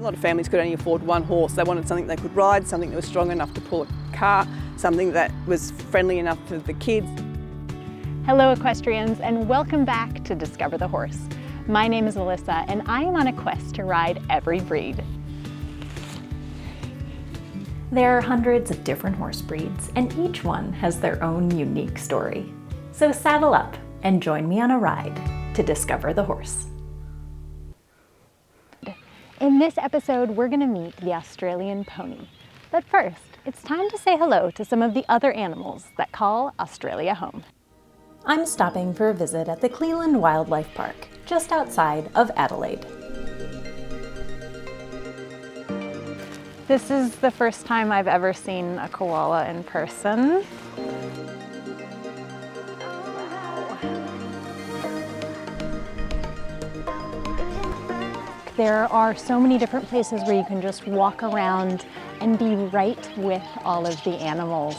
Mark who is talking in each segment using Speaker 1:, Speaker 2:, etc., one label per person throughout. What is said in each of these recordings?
Speaker 1: lot of families could only afford one horse. They wanted something they could ride, something that was strong enough to pull a cart, something that was friendly enough for the kids.
Speaker 2: Hello equestrians, and welcome back to Discover the Horse. My name is Alyssa and I am on a quest to ride every breed. There are hundreds of different horse breeds and each one has their own unique story. So saddle up and join me on a ride to discover the horse. In this episode, we're going to meet the Australian pony. But first, it's time to say hello to some of the other animals that call Australia home. I'm stopping for a visit at the Cleland Wildlife Park, just outside of Adelaide. This is the first time I've ever seen a koala in person. There are so many different places where you can just walk around and be right with all of the animals.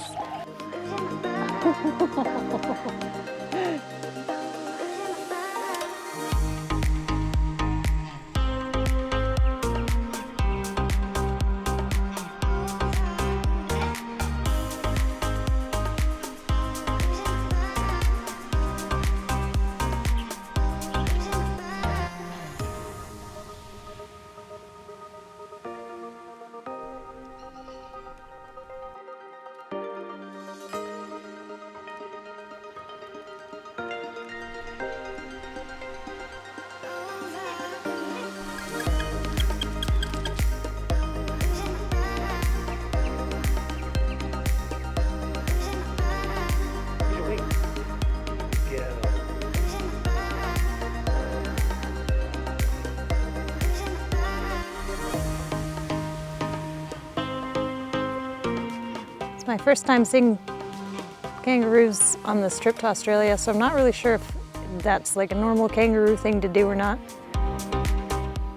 Speaker 2: It's my first time seeing kangaroos on this trip to Australia, so I'm not really sure if that's like a normal kangaroo thing to do or not.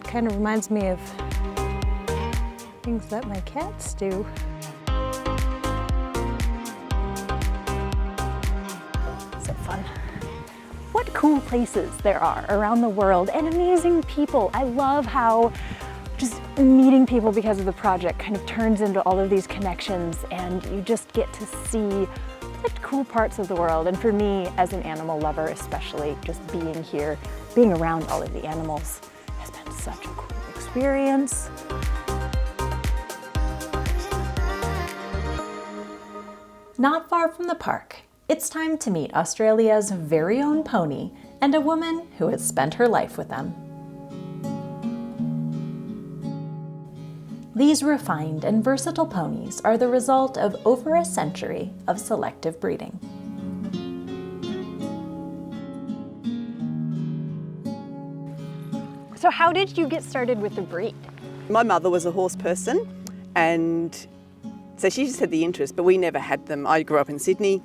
Speaker 2: Kind of reminds me of things that my cats do. So fun. What cool places there are around the world and amazing people. I love how just meeting people because of the project kind of turns into all of these connections and you just get to see such cool parts of the world. And for me, as an animal lover especially, just being here, being around all of the animals has been such a cool experience. Not far from the park, it's time to meet Australia's very own pony and a woman who has spent her life with them. These refined and versatile ponies are the result of over a century of selective breeding. So how did you get started with the breed?
Speaker 1: My mother was a horse person, and so she just had the interest, but we never had them. I grew up in Sydney,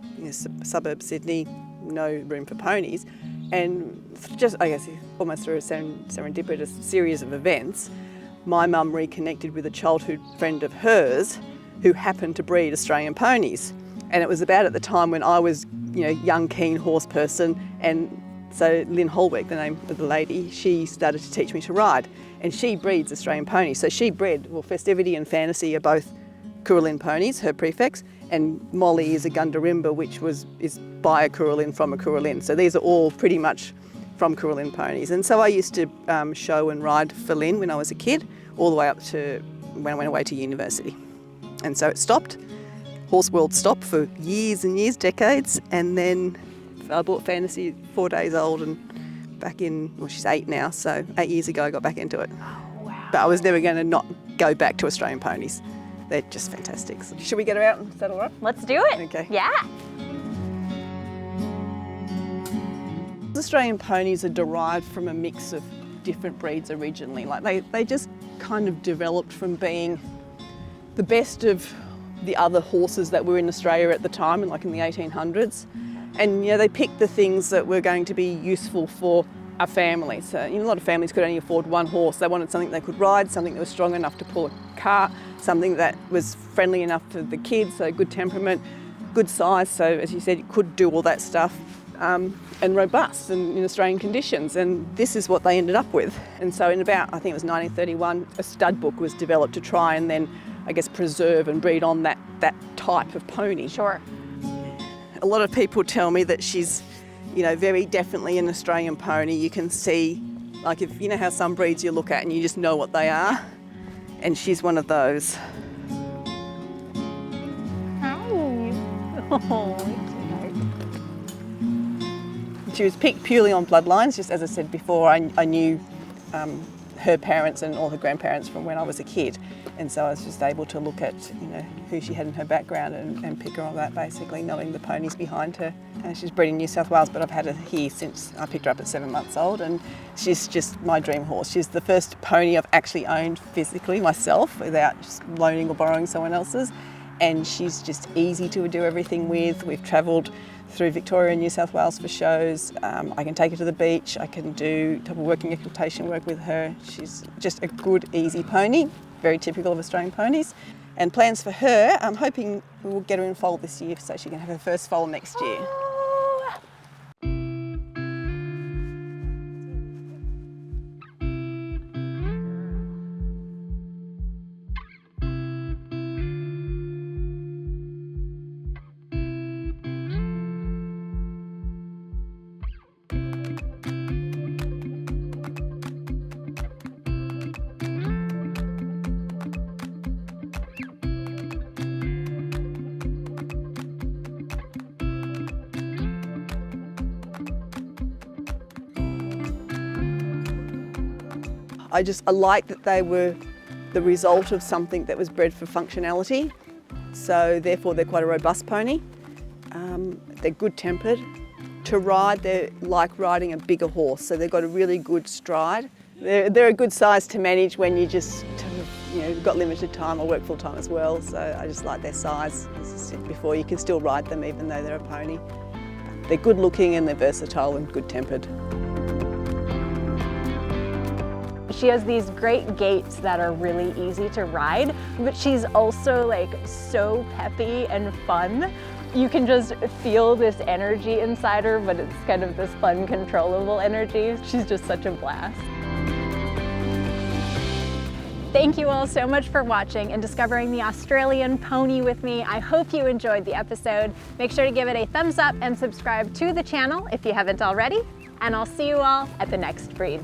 Speaker 1: suburb Sydney, no room for ponies, and just, I guess, almost through a serendipitous series of events, my mum reconnected with a childhood friend of hers who happened to breed Australian ponies. And it was about at the time when I was, young, keen horse person. And so Lynn Holwick, the name of the lady, she started to teach me to ride. And she breeds Australian ponies. So she bred, Festivity and Fantasy are both Cleland ponies, her prefix, and Molly is a Gundarimba, which is by a Cleland from a Cleland. So these are all pretty much from Cleland ponies. And so I used to show and ride for Lynn when I was a kid, all the way up to when I went away to university. And so it stopped. Horse world stopped for years and years, decades, and then I bought Fantasy at 4 days old, and back in, she's 8 now, so 8 years ago I got back into it.
Speaker 2: Oh, wow.
Speaker 1: But I was never going to not go back to Australian ponies. They're just fantastic. So should we get her out and saddle her up?
Speaker 2: Let's do it.
Speaker 1: Okay.
Speaker 2: Yeah.
Speaker 1: Australian ponies are derived from a mix of different breeds originally. Like they just kind of developed from being the best of the other horses that were in Australia at the time, like in the 1800s. And they picked the things that were going to be useful for a family. So a lot of families could only afford one horse. They wanted something they could ride, something that was strong enough to pull a cart, something that was friendly enough for the kids, so good temperament, good size. So as you said, it could do all that stuff. and robust and in Australian conditions, and this is what they ended up with. And so in about, I think it was 1931, a stud book was developed to try and then, I guess, preserve and breed on that type of pony.
Speaker 2: Sure.
Speaker 1: A lot of people tell me that she's, you know, very definitely an Australian pony. You can see, like, if you know how some breeds you look at and you just know what they are, and she's one of those.
Speaker 2: Hi. Oh,
Speaker 1: She was picked purely on bloodlines. Just as I said before, I knew her parents and all her grandparents from when I was a kid, and so I was just able to look at, you know, who she had in her background and pick her on that, basically, knowing the ponies behind her. She's bred in New South Wales, but I've had her here since I picked her up at 7 months old, and she's just my dream horse. She's the first pony I've actually owned physically myself without just loaning or borrowing someone else's, and she's just easy to do everything with. We've travelled through Victoria and New South Wales for shows. I can take her to the beach. I can do type of working equitation work with her. She's just a good, easy pony, very typical of Australian ponies. And plans for her, I'm hoping we will get her in foal this year so she can have her first foal next year. I like that they were the result of something that was bred for functionality, so therefore they're quite a robust pony. They're good-tempered. To ride, they're like riding a bigger horse, so they've got a really good stride. They're a good size to manage when you just, you know, got limited time or work full-time as well, so I just like their size. As I said before, you can still ride them even though they're a pony. They're good-looking and they're versatile and good-tempered.
Speaker 2: She has these great gaits that are really easy to ride, but she's also like so peppy and fun. You can just feel this energy inside her, but it's kind of this fun, controllable energy. She's just such a blast. Thank you all so much for watching and discovering the Australian pony with me. I hope you enjoyed the episode. Make sure to give it a thumbs up and subscribe to the channel if you haven't already, and I'll see you all at the next breed.